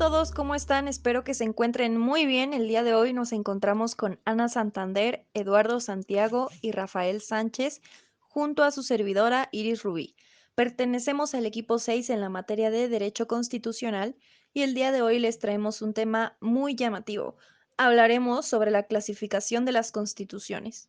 todos, ¿cómo están? Espero que se encuentren muy bien. El día de hoy nos encontramos con Ana Santander, Eduardo Santiago y Rafael Sánchez, junto a su servidora Iris Rubí. Pertenecemos al equipo 6 en la materia de Derecho Constitucional y el día de hoy les traemos un tema muy llamativo. Hablaremos sobre la clasificación de las constituciones.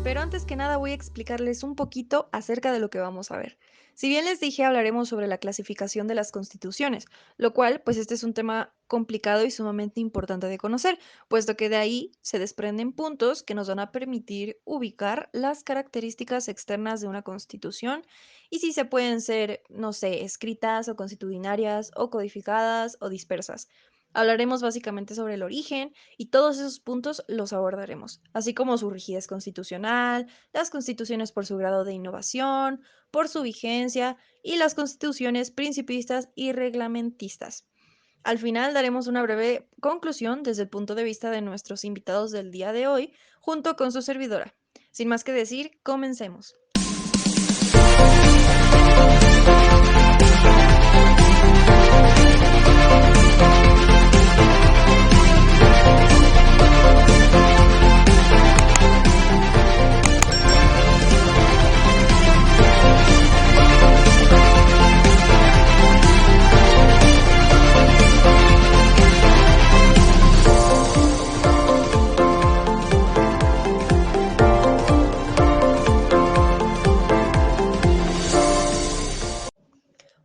Pero antes que nada voy a explicarles un poquito acerca de lo que vamos a ver. Si bien les dije, hablaremos sobre la clasificación de las constituciones, lo cual, pues este es un tema complicado y sumamente importante de conocer, puesto que de ahí se desprenden puntos que nos van a permitir ubicar las características externas de una constitución y si se pueden ser, no sé, escritas o constitucionarias o codificadas o dispersas. Hablaremos básicamente sobre el origen y todos esos puntos los abordaremos, así como su rigidez constitucional, las constituciones por su grado de innovación, por su vigencia y las constituciones principistas y reglamentistas. Al final daremos una breve conclusión desde el punto de vista de nuestros invitados del día de hoy, junto con su servidora. Sin más que decir, comencemos.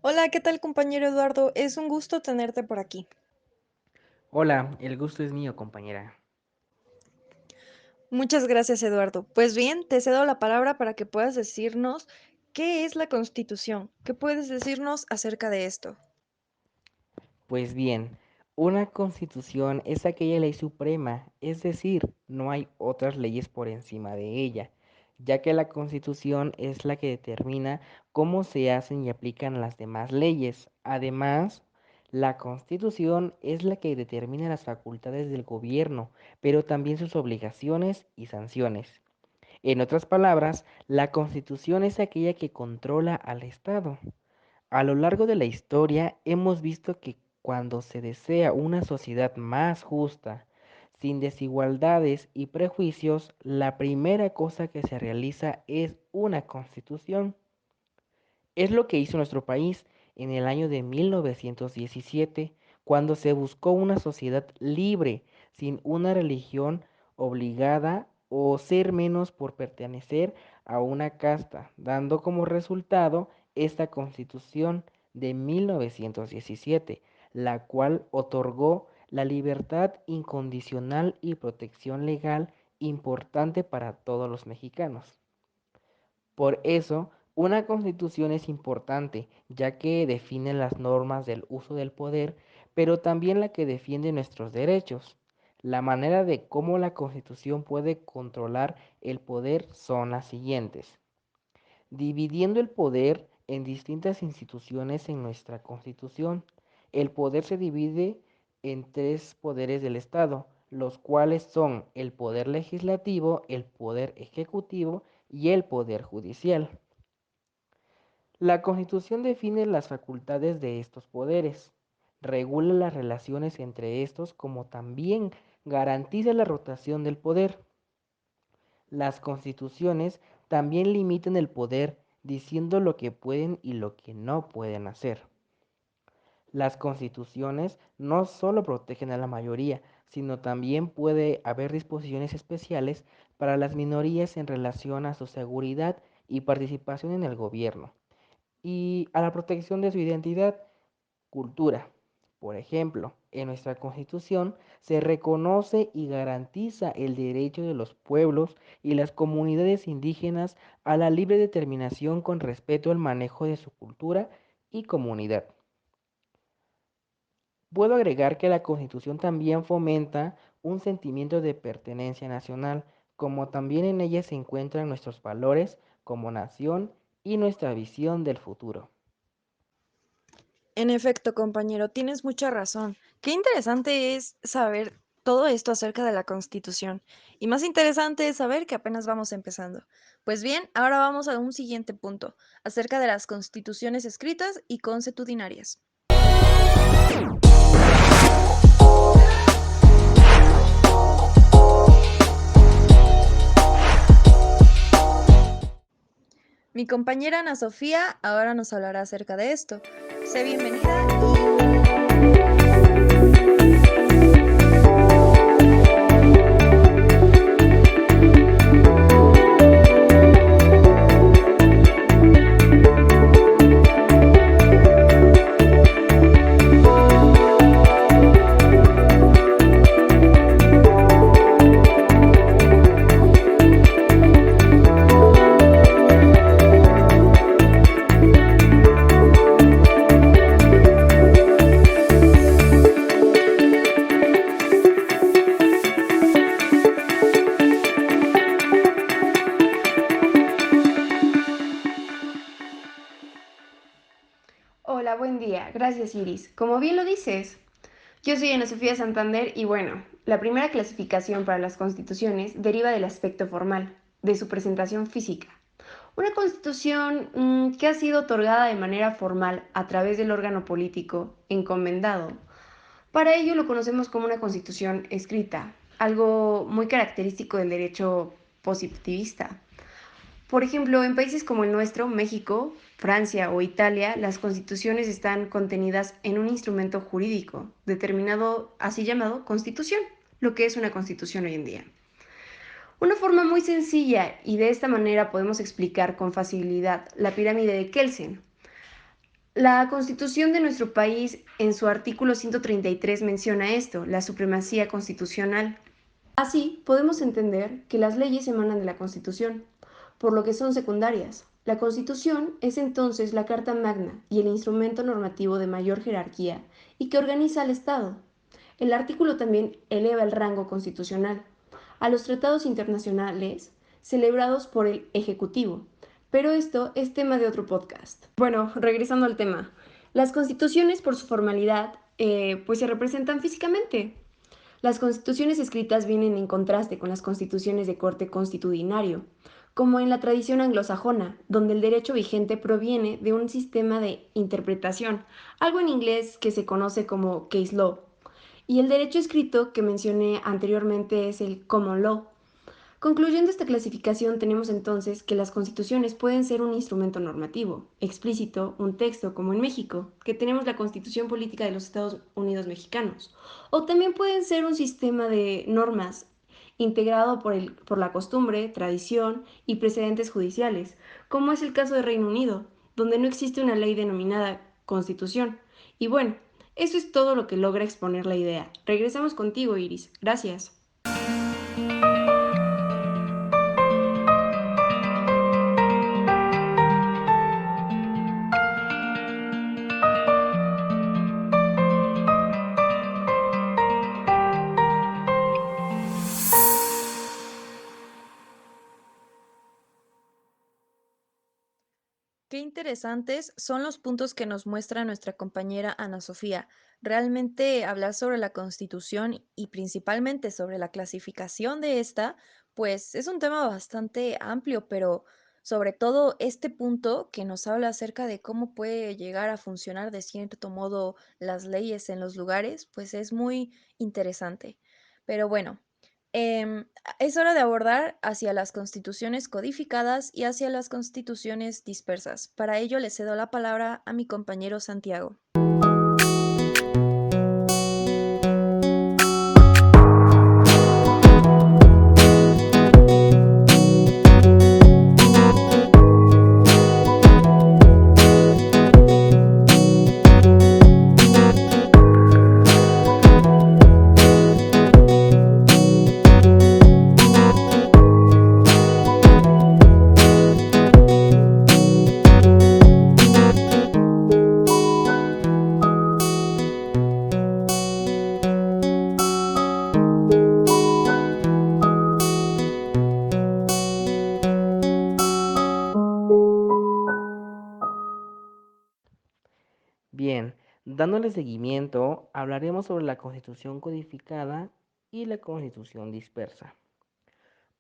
Hola, ¿qué tal compañero Eduardo? Es un gusto tenerte por aquí. Hola, el gusto es mío, compañera. Muchas gracias, Eduardo. Pues bien, te cedo la palabra para que puedas decirnos qué es la Constitución. ¿Qué puedes decirnos acerca de esto? Pues bien, una constitución es aquella ley suprema, es decir, no hay otras leyes por encima de ella, ya que la constitución es la que determina cómo se hacen y aplican las demás leyes. Además, la constitución es la que determina las facultades del gobierno, pero también sus obligaciones y sanciones. En otras palabras, la constitución es aquella que controla al Estado. A lo largo de la historia hemos visto que cuando se desea una sociedad más justa, sin desigualdades y prejuicios, la primera cosa que se realiza es una constitución. Es lo que hizo nuestro país en el año de 1917, cuando se buscó una sociedad libre, sin una religión obligada o ser menos por pertenecer a una casta, dando como resultado esta constitución de 1917, la cual otorgó la libertad incondicional y protección legal importante para todos los mexicanos. Por eso, una constitución es importante, ya que define las normas del uso del poder, pero también la que defiende nuestros derechos. La manera de cómo la constitución puede controlar el poder son las siguientes. Dividiendo el poder en distintas instituciones en nuestra constitución. El poder se divide en tres poderes del Estado, los cuales son el poder legislativo, el poder ejecutivo y el poder judicial. La Constitución define las facultades de estos poderes, regula las relaciones entre estos, como también garantiza la rotación del poder. Las constituciones también limitan el poder diciendo lo que pueden y lo que no pueden hacer. Las constituciones no solo protegen a la mayoría, sino también puede haber disposiciones especiales para las minorías en relación a su seguridad y participación en el gobierno y a la protección de su identidad, cultura. Por ejemplo, en nuestra Constitución se reconoce y garantiza el derecho de los pueblos y las comunidades indígenas a la libre determinación con respeto al manejo de su cultura y comunidad. Puedo agregar que la Constitución también fomenta un sentimiento de pertenencia nacional, como también en ella se encuentran nuestros valores como nación y nuestra visión del futuro. En efecto, compañero, tienes mucha razón. Qué interesante es saber Todo esto acerca de la Constitución. Y más interesante es saber que apenas vamos empezando. Pues bien, ahora vamos a un siguiente punto, acerca de las constituciones escritas y consuetudinarias. Mi compañera Ana Sofía ahora nos hablará acerca de esto. Sé bienvenida y adelante. Hola, buen día. Gracias, Iris. Como bien lo dices, yo soy Ana Sofía Santander y bueno, la primera clasificación para las constituciones deriva del aspecto formal, de su presentación física. Una constitución que ha sido otorgada de manera formal a través del órgano político encomendado. Para ello lo conocemos como una constitución escrita, algo muy característico del derecho positivista. Por ejemplo, en países como el nuestro, México, Francia o Italia, las constituciones están contenidas en un instrumento jurídico, determinado así llamado constitución, lo que es una constitución hoy en día. Una forma muy sencilla y de esta manera podemos explicar con facilidad la pirámide de Kelsen. La constitución de nuestro país en su artículo 133 menciona esto, la supremacía constitucional. Así, podemos entender que las leyes emanan de la Constitución, por lo que son secundarias. La Constitución es entonces la Carta Magna y el instrumento normativo de mayor jerarquía y que organiza al Estado. El artículo también eleva el rango constitucional a los tratados internacionales celebrados por el Ejecutivo. Pero esto es tema de otro podcast. Bueno, regresando al tema. Las constituciones, por su formalidad, pues se representan físicamente. Las constituciones escritas vienen en contraste con las constituciones de corte constitucionario, como en la tradición anglosajona, donde el derecho vigente proviene de un sistema de interpretación, algo en inglés que se conoce como case law, y el derecho escrito que mencioné anteriormente es el common law. Concluyendo esta clasificación, tenemos entonces que las constituciones pueden ser un instrumento normativo, explícito, un texto, como en México, que tenemos la Constitución Política de los Estados Unidos Mexicanos, o también pueden ser un sistema de normas integrado por la costumbre, tradición y precedentes judiciales, como es el caso de Reino Unido, donde no existe una ley denominada Constitución. Y bueno, eso es todo lo que logra exponer la idea. Regresamos contigo, Iris. Gracias. Qué interesantes son los puntos que nos muestra nuestra compañera Ana Sofía. Realmente hablar sobre la Constitución y principalmente sobre la clasificación de esta, pues es un tema bastante amplio, pero sobre todo este punto que nos habla acerca de cómo puede llegar a funcionar de cierto modo las leyes en los lugares, pues es muy interesante. Pero bueno. Es hora de abordar hacia las constituciones codificadas y hacia las constituciones dispersas. Para ello le cedo la palabra a mi compañero Santiago. Bien, dándole seguimiento, hablaremos sobre la Constitución codificada y la constitución dispersa.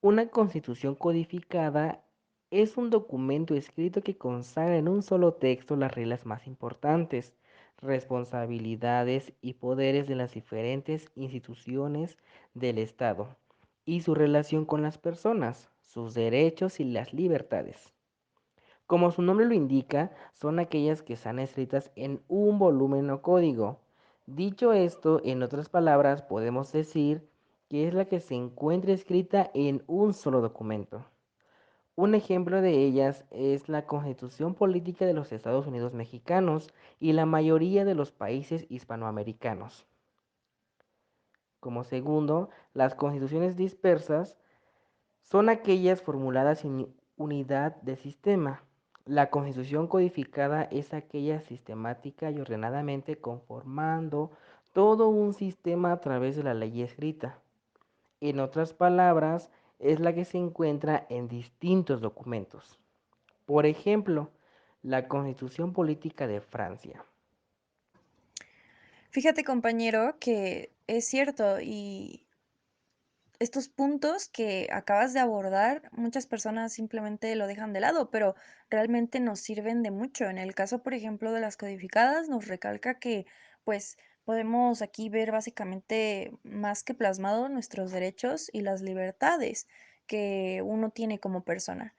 Una constitución codificada es un documento escrito que consagra en un solo texto las reglas más importantes, responsabilidades y poderes de las diferentes instituciones del Estado y su relación con las personas, sus derechos y las libertades. Como su nombre lo indica, son aquellas que están escritas en un volumen o código. Dicho esto, en otras palabras, podemos decir que es la que se encuentra escrita en un solo documento. Un ejemplo de ellas es la Constitución Política de los Estados Unidos Mexicanos y la mayoría de los países hispanoamericanos. Como segundo, las constituciones dispersas son aquellas formuladas sin unidad de sistema. La constitución codificada es aquella sistemática y ordenadamente conformando todo un sistema a través de la ley escrita. En otras palabras, es la que se encuentra en distintos documentos. Por ejemplo, la Constitución Política de Francia. Fíjate, compañero, que es cierto y estos puntos que acabas de abordar, muchas personas simplemente lo dejan de lado, pero realmente nos sirven de mucho. En el caso, por ejemplo, de las codificadas, nos recalca que, pues, podemos aquí ver básicamente más que plasmado nuestros derechos y las libertades que uno tiene como persona.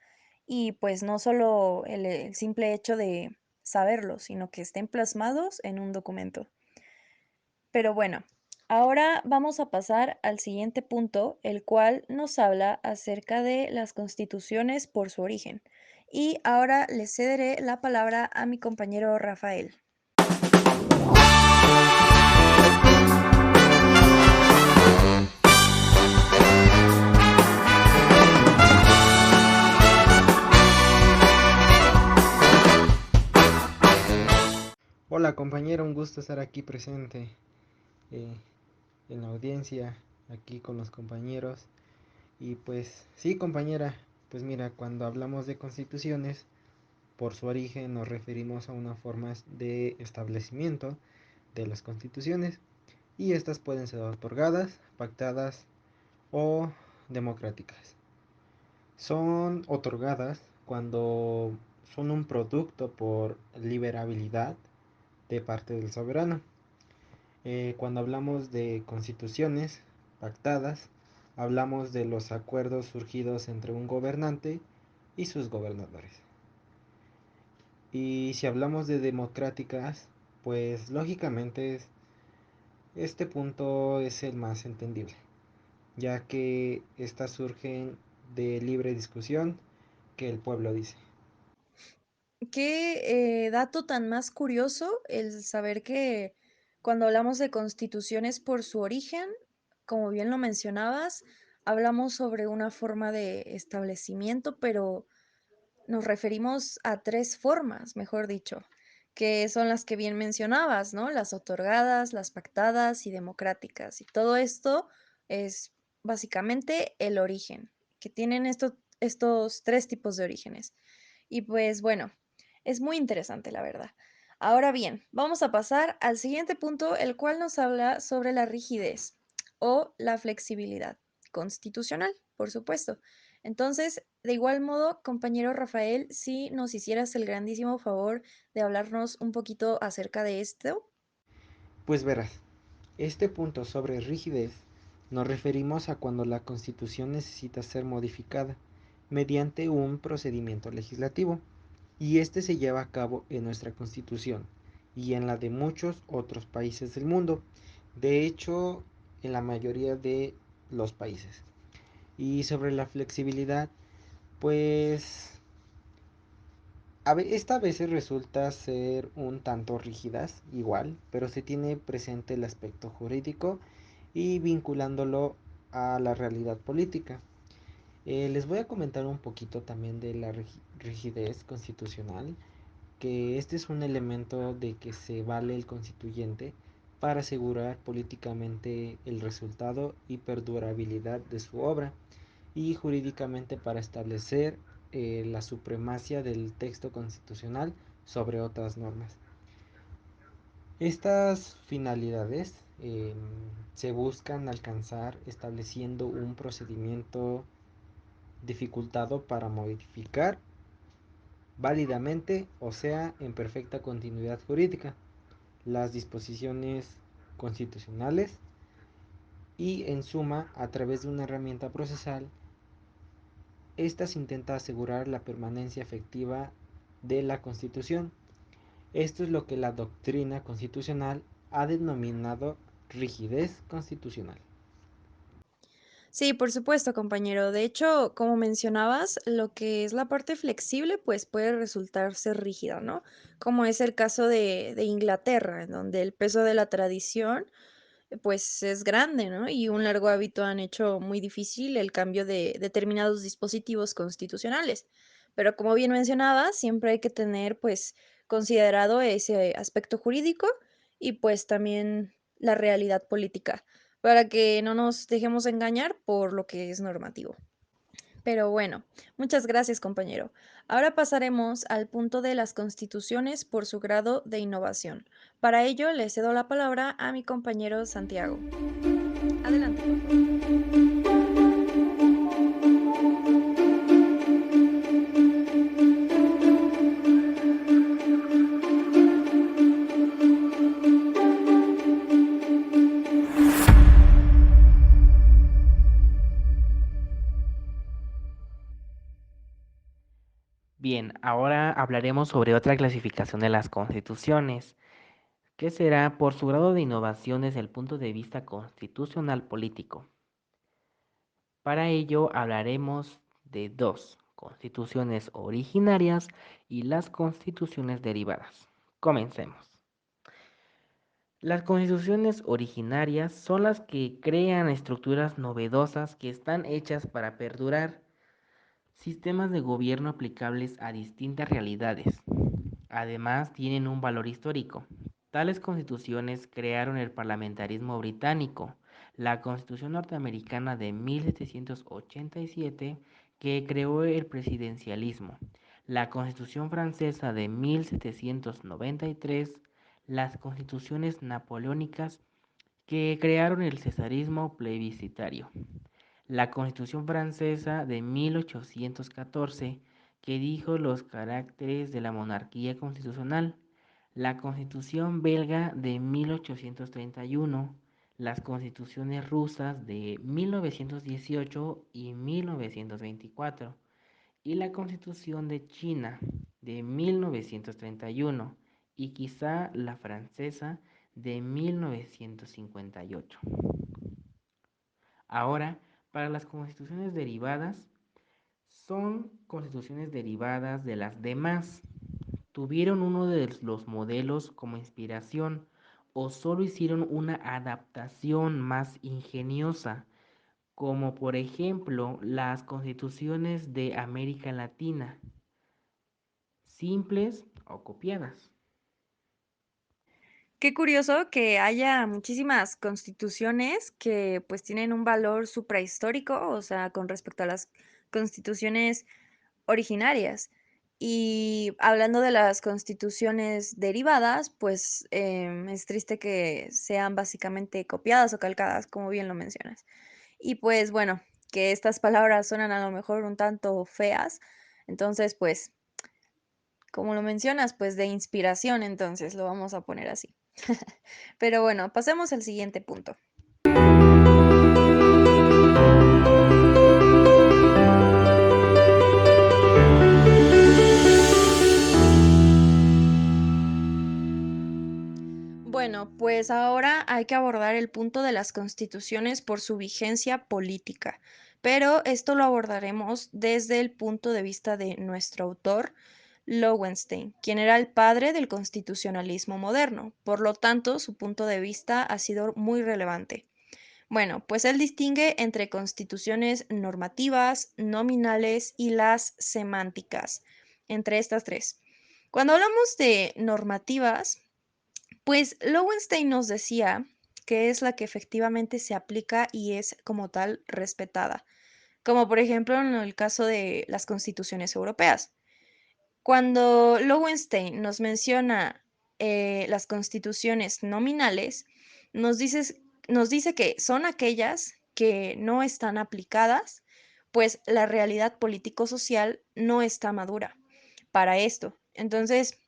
Y pues no solo el simple hecho de saberlo, sino que estén plasmados en un documento. Pero bueno, ahora vamos a pasar al siguiente punto, el cual nos habla acerca de las constituciones por su origen. Y ahora le cederé la palabra a mi compañero Rafael. Hola compañera, un gusto estar aquí presente eh, en la audiencia, aquí con los compañeros. Y pues sí compañera, pues mira, cuando hablamos de constituciones, por su origen nos referimos a una forma de establecimiento de las constituciones y estas pueden ser otorgadas, pactadas o democráticas. Son otorgadas cuando son un producto por liberabilidad de parte del soberano. Cuando hablamos de constituciones pactadas, hablamos de los acuerdos surgidos entre un gobernante y sus gobernadores. Y si hablamos de democráticas, pues lógicamente este punto es el más entendible, ya que estas surgen de libre discusión que el pueblo dice. Qué dato tan más curioso el saber que cuando hablamos de constituciones por su origen, como bien lo mencionabas, hablamos sobre una forma de establecimiento, pero nos referimos a 3 formas, mejor dicho, que son las que bien mencionabas, ¿no? Las otorgadas, las pactadas y democráticas. Y todo esto es básicamente el origen, que tienen estos 3 tipos de orígenes. Y pues bueno, es muy interesante, la verdad. Ahora bien, vamos a pasar al siguiente punto, el cual nos habla sobre la rigidez o la flexibilidad constitucional, por supuesto. Entonces, de igual modo, compañero Rafael, si nos hicieras el grandísimo favor de hablarnos un poquito acerca de esto. Pues verás, este punto sobre rigidez nos referimos a cuando la Constitución necesita ser modificada mediante un procedimiento legislativo y este se lleva a cabo en nuestra Constitución y en la de muchos otros países del mundo, de hecho en la mayoría de los países. Y sobre la flexibilidad, pues esta a veces resulta ser un tanto rígidas, igual, pero se tiene presente el aspecto jurídico y vinculándolo a la realidad política. Les voy a comentar un poquito también de la rigidez constitucional, que este es un elemento de que se vale el constituyente para asegurar políticamente el resultado y perdurabilidad de su obra y jurídicamente para establecer la supremacia del texto constitucional sobre otras normas. Estas finalidades em, se buscan alcanzar estableciendo un procedimiento dificultado para modificar válidamente, o sea, en perfecta continuidad jurídica, las disposiciones constitucionales y, en suma, a través de una herramienta procesal, estas intenta asegurar la permanencia efectiva de la Constitución. Esto es lo que la doctrina constitucional ha denominado rigidez constitucional. Sí, por supuesto, compañero. De hecho, como mencionabas, lo que es la parte flexible, pues puede resultar ser rígida, ¿no? Como es el caso de Inglaterra, en donde el peso de la tradición pues es grande, ¿no? Y un largo hábito han hecho muy difícil el cambio de determinados dispositivos constitucionales. Pero como bien mencionaba, siempre hay que tener pues considerado ese aspecto jurídico y pues también la realidad política, para que no nos dejemos engañar por lo que es normativo. Pero bueno, muchas gracias, compañero. Ahora pasaremos al punto de las constituciones por su grado de innovación. Para ello, le cedo la palabra a mi compañero Santiago. Adelante, por favor. Bien, ahora hablaremos sobre otra clasificación de las constituciones, que será por su grado de innovación desde el punto de vista constitucional político. Para ello hablaremos de dos, constituciones originarias y las constituciones derivadas. Comencemos. Las constituciones originarias son las que crean estructuras novedosas que están hechas para perdurar, sistemas de gobierno aplicables a distintas realidades. Además, tienen un valor histórico. Tales constituciones crearon el parlamentarismo británico, la Constitución norteamericana de 1787, que creó el presidencialismo, la Constitución francesa de 1793, las constituciones napoleónicas que crearon el cesarismo plebiscitario, la Constitución francesa de 1814, que dijo los caracteres de la monarquía constitucional, la Constitución belga de 1831, las constituciones rusas de 1918 y 1924 y la Constitución de China de 1931 y quizá la francesa de 1958. Ahora, para las constituciones derivadas, son constituciones derivadas de las demás. ¿Tuvieron uno de los modelos como inspiración o solo hicieron una adaptación más ingeniosa, como por ejemplo las constituciones de América Latina, simples o copiadas? Qué curioso que haya muchísimas constituciones que pues tienen un valor suprahistórico, o sea, con respecto a las constituciones originarias. Y hablando de las constituciones derivadas, pues es triste que sean básicamente copiadas o calcadas, como bien lo mencionas. Y pues bueno, que estas palabras suenan a lo mejor un tanto feas, entonces pues, como lo mencionas, pues de inspiración, entonces lo vamos a poner así. Pero bueno, pasemos al siguiente punto. Bueno, pues ahora hay que abordar el punto de las constituciones por su vigencia política, pero esto lo abordaremos desde el punto de vista de nuestro autor, Lowenstein, quien era el padre del constitucionalismo moderno. Por lo tanto, su punto de vista ha sido muy relevante. Bueno, pues él distingue entre constituciones normativas, nominales y las semánticas, entre estas tres. Cuando hablamos de normativas, pues Lowenstein nos decía que es la que efectivamente se aplica y es como tal respetada, como por ejemplo en el caso de las constituciones europeas. Cuando Lowenstein nos menciona las constituciones nominales, Nos dices nos dice que son aquellas que no están aplicadas, pues la realidad político-social no está madura para esto. Entonces,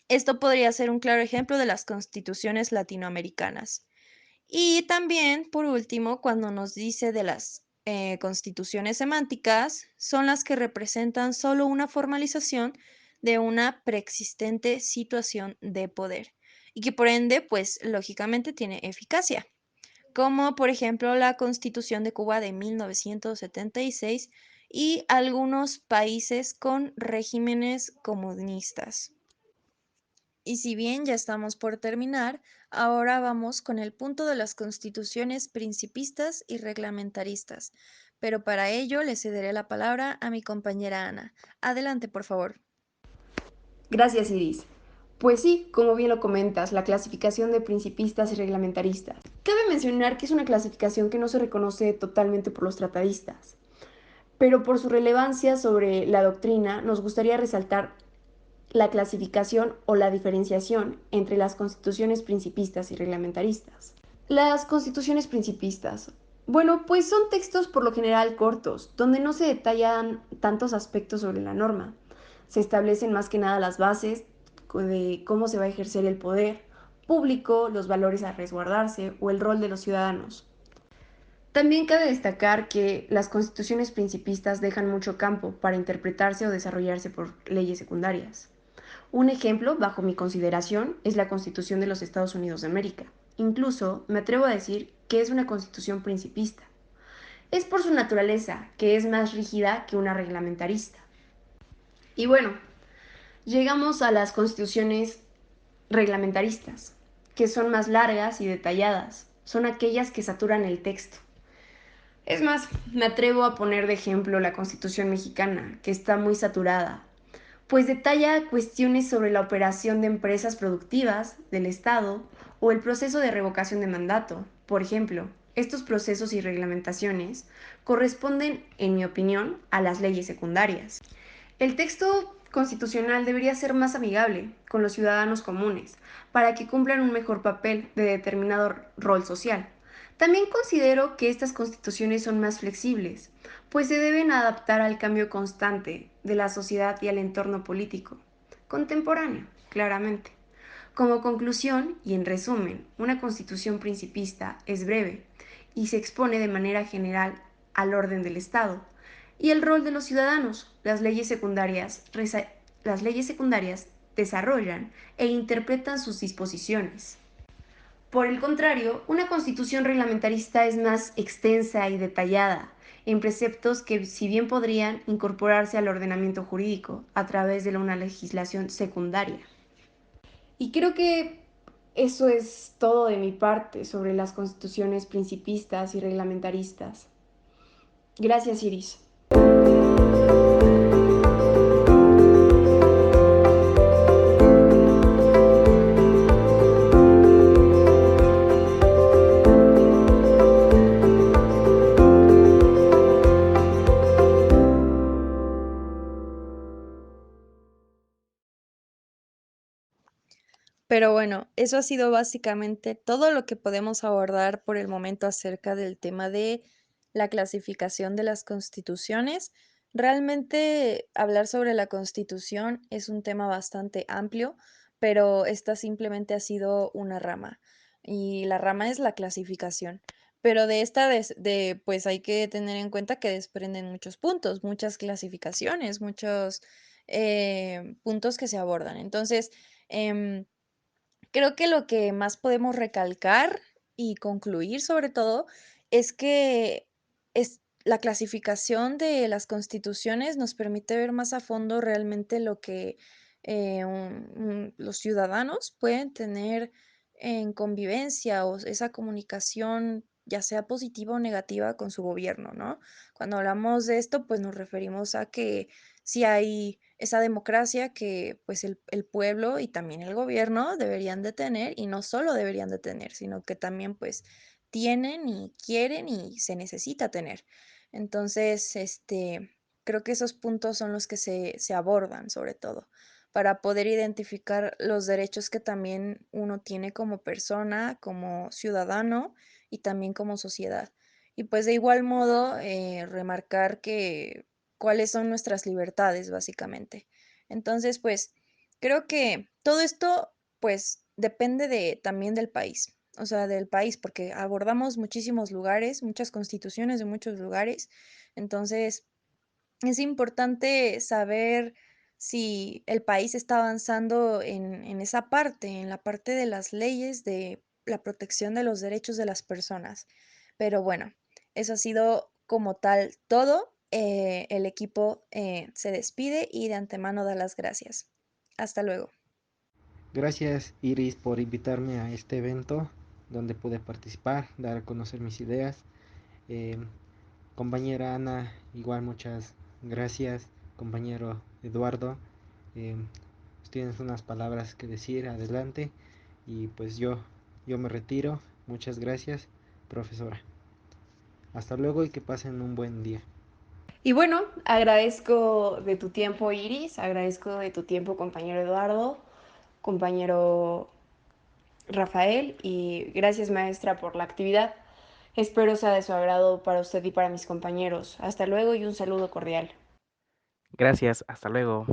esto podría ser un claro ejemplo de las constituciones latinoamericanas. Y también, por último, cuando nos dice de las constituciones semánticas, son las que representan solo una formalización de una preexistente situación de poder y que por ende, pues lógicamente tiene eficacia, como por ejemplo la Constitución de Cuba de 1976 y algunos países con regímenes comunistas. Y si bien ya estamos por terminar, ahora vamos con el punto de las constituciones principistas y reglamentaristas. Pero para ello le cederé la palabra a mi compañera Ana. Adelante, por favor. Gracias, Iris. Pues sí, como bien lo comentas, la clasificación de principistas y reglamentaristas. Cabe mencionar que es una clasificación que no se reconoce totalmente por los tratadistas, pero por su relevancia sobre la doctrina nos gustaría resaltar la clasificación o la diferenciación entre las constituciones principistas y reglamentaristas. Las constituciones principistas. Bueno, pues son textos por lo general cortos, donde no se detallan tantos aspectos sobre la norma. Se establecen más que nada las bases de cómo se va a ejercer el poder público, los valores a resguardarse o el rol de los ciudadanos. También cabe destacar que las constituciones principistas dejan mucho campo para interpretarse o desarrollarse por leyes secundarias. Un ejemplo, bajo mi consideración, es la Constitución de los Estados Unidos de América. Incluso me atrevo a decir que es una constitución principista. Es por su naturaleza, que es más rígida que una reglamentarista. Y bueno, llegamos a las constituciones reglamentaristas, que son más largas y detalladas. Son aquellas que saturan el texto. Es más, me atrevo a poner de ejemplo la Constitución mexicana, que está muy saturada, pues detalla cuestiones sobre la operación de empresas productivas del Estado o el proceso de revocación de mandato. Por ejemplo, estos procesos y reglamentaciones corresponden, en mi opinión, a las leyes secundarias. El texto constitucional debería ser más amigable con los ciudadanos comunes para que cumplan un mejor papel de determinado rol social. También considero que estas constituciones son más flexibles, pues se deben adaptar al cambio constante de la sociedad y al entorno político, contemporáneo, claramente. Como conclusión y en resumen, una constitución principista es breve y se expone de manera general al orden del Estado y el rol de los ciudadanos. Las leyes secundarias desarrollan e interpretan sus disposiciones. Por el contrario, una constitución reglamentarista es más extensa y detallada en preceptos que, si bien podrían incorporarse al ordenamiento jurídico a través de una legislación secundaria. Y creo que eso es todo de mi parte sobre las constituciones principistas y reglamentaristas. Gracias, Iris. Pero bueno, eso ha sido básicamente todo lo que podemos abordar por el momento acerca del tema de la clasificación de las constituciones. Realmente hablar sobre la constitución es un tema bastante amplio, pero esta simplemente ha sido una rama y la rama es la clasificación. Pero de esta, pues hay que tener en cuenta que desprenden muchos puntos, muchas clasificaciones, muchos puntos que se abordan. Entonces, em, creo que lo que más podemos recalcar y concluir, sobre todo, es que la clasificación de las constituciones nos permite ver más a fondo realmente lo que los ciudadanos pueden tener en convivencia o esa comunicación, ya sea positiva o negativa, con su gobierno, ¿no? Cuando hablamos de esto, pues nos referimos a que si hay esa democracia que pues el pueblo y también el gobierno deberían de tener y no solo deberían de tener, sino que también pues tienen y quieren y se necesita tener. Entonces, creo que esos puntos son los que se abordan sobre todo. para poder identificar los derechos que también uno tiene como persona, como ciudadano y también como sociedad. Y pues de igual modo, remarcar que cuáles son nuestras libertades, básicamente. Entonces, pues creo que todo esto, pues depende también del país, o sea, del país, porque abordamos muchísimos lugares, muchas constituciones de muchos lugares. Entonces, es importante saber si el país está avanzando en esa parte, en la parte de las leyes, de la protección de los derechos de las personas. Pero bueno, eso ha sido como tal todo. El equipo se despide y de antemano da las gracias. Hasta luego. Gracias Iris por invitarme a este evento donde pude participar, dar a conocer mis ideas. Eh, Compañera Ana, igual muchas gracias. Compañero Eduardo, eh, tienes unas palabras que decir, adelante. Y pues yo me retiro. Muchas gracias, profesora. Hasta luego y que pasen un buen día. Y bueno, agradezco de tu tiempo, Iris, agradezco de tu tiempo, compañero Eduardo, compañero Rafael, y gracias, maestra, por la actividad. Espero sea de su agrado para usted y para mis compañeros. Hasta luego y un saludo cordial. Gracias, hasta luego.